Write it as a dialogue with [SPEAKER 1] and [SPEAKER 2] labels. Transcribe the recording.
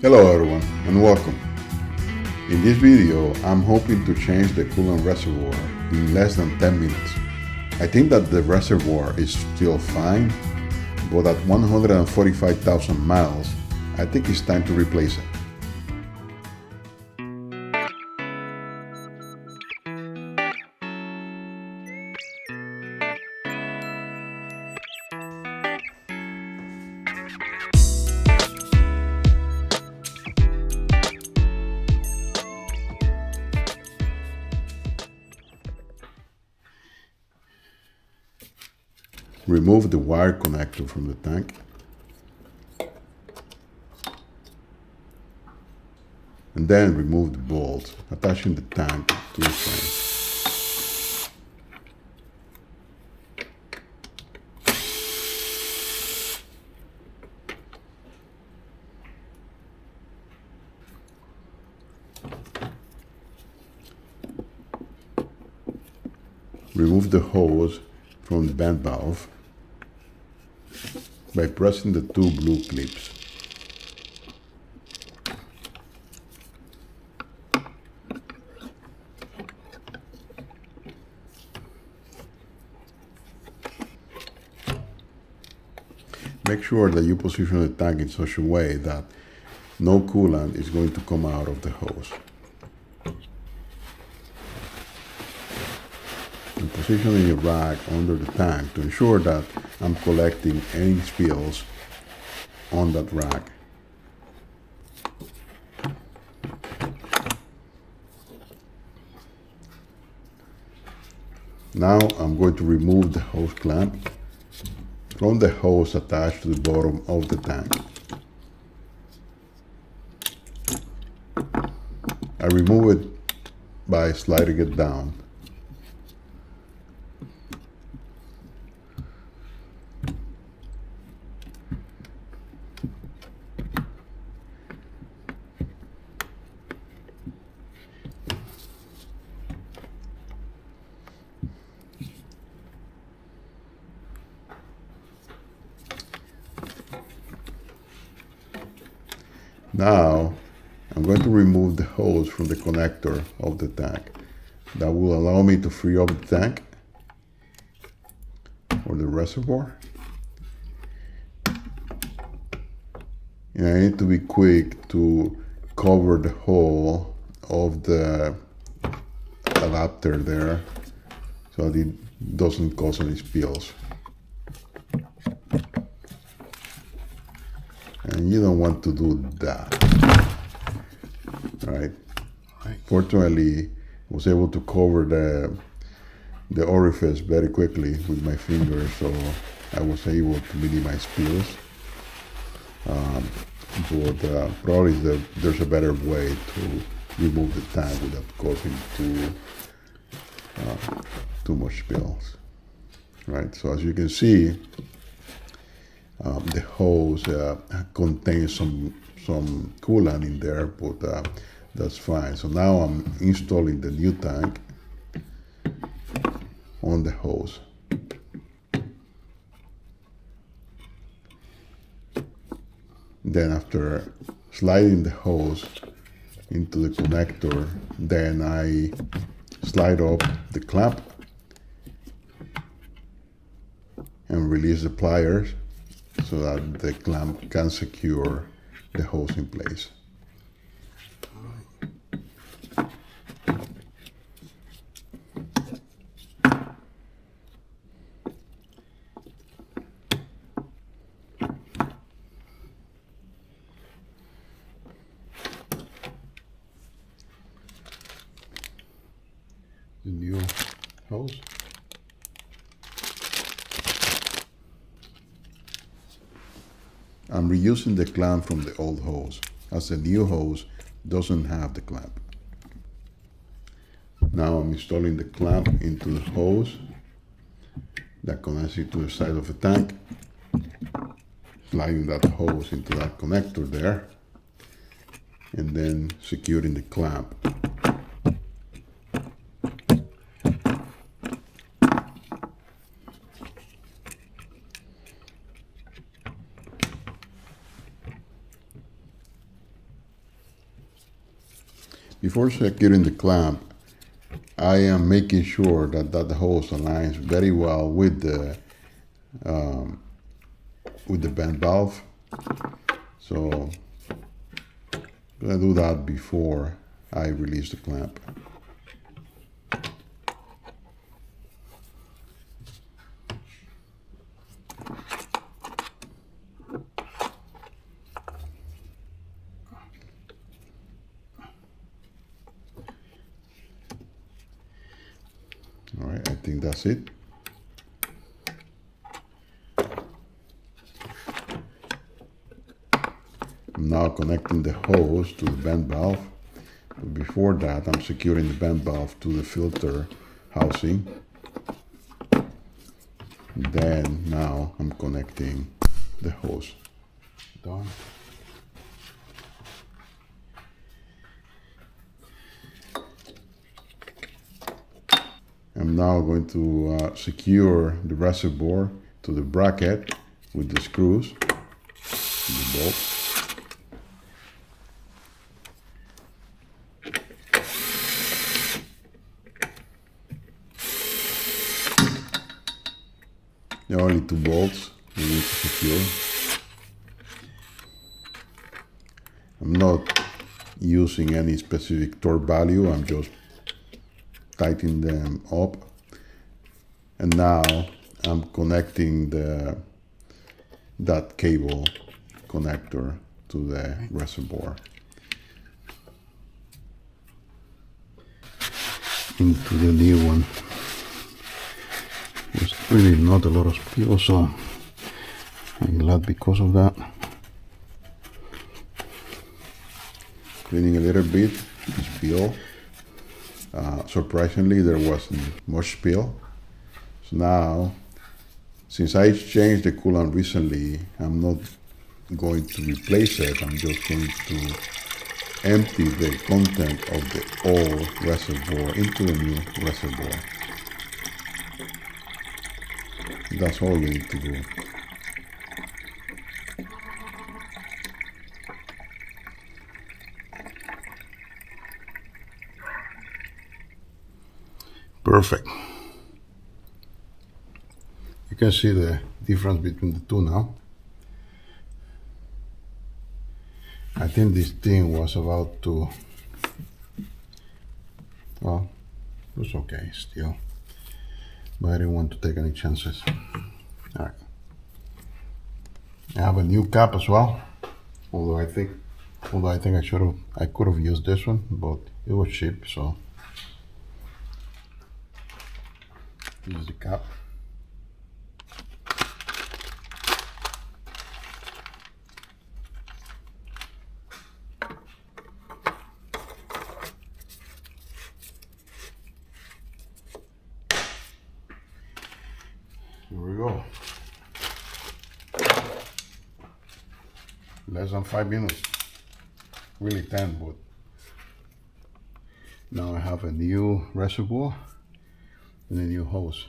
[SPEAKER 1] Hello everyone and welcome. In this video I'm hoping to change the coolant reservoir in less than 10 minutes. I think that the reservoir is still fine, but at 145,000 miles I think it's time to replace it. Remove the wire connector from the tank. And then remove the bolts attaching the tank to the frame. Remove the hose from the vent valve by pressing the two blue clips. Make sure that you position the tank in such a way that no coolant is going to come out of the hose. And positioning a rack under the tank to ensure that I'm collecting any spills on that rack. Now I'm going to remove the hose clamp from the hose attached to the bottom of the tank. I remove it by sliding it down. Now, I'm going to remove the hose from the connector of the tank. That will allow me to free up the tank or the reservoir. And I need to be quick to cover the hole of the adapter there so that it doesn't cause any spills. And you don't want to do that, right? Fortunately, I was able to cover the orifice very quickly with my fingers, so I was able to minimize spills. But probably there's a better way to remove the tank without causing too much spills, right? So as you can see, the hose contains some coolant in there, but that's fine. So now I'm installing the new tank on the hose. Then after sliding the hose into the connector, then I slide up the clamp and release the pliers so that the clamp can secure the hose in place. The new hose. I'm reusing the clamp from the old hose, as the new hose doesn't have the clamp. Now I'm installing the clamp into the hose that connects it to the side of the tank, sliding that hose into that connector there, and then securing the clamp. Before securing the clamp, I am making sure that the hose aligns very well with the band valve. So I'm gonna do that before I release the clamp. All right, I think that's it. I'm now connecting the hose to the band valve. But before that, I'm securing the band valve to the filter housing. And then now I'm connecting the hose. Done. I'm now going to secure the reservoir to the bracket with the screws, the bolts. There are only 2 bolts we need to secure. I'm not using any specific torque value, I'm just tightening them up. And now I'm connecting that cable connector to the reservoir into the new one. There's really not a lot of spill, so I'm glad because of that. Cleaning a little bit, spill. Surprisingly, there wasn't much spill. So now, since I changed the coolant recently, I'm not going to replace it. I'm just going to empty the content of the old reservoir into the new reservoir. That's all you need to do. Perfect. You can see the difference between the two now. I think this thing was about to, well, it was okay still, but I didn't want to take any chances. All right. I have a new cap as well, although I think I could have used this one, but it was cheap, so this is the cap. Here we go. Less than 5 minutes. Really 10, but now I have a new reservoir and a new hose.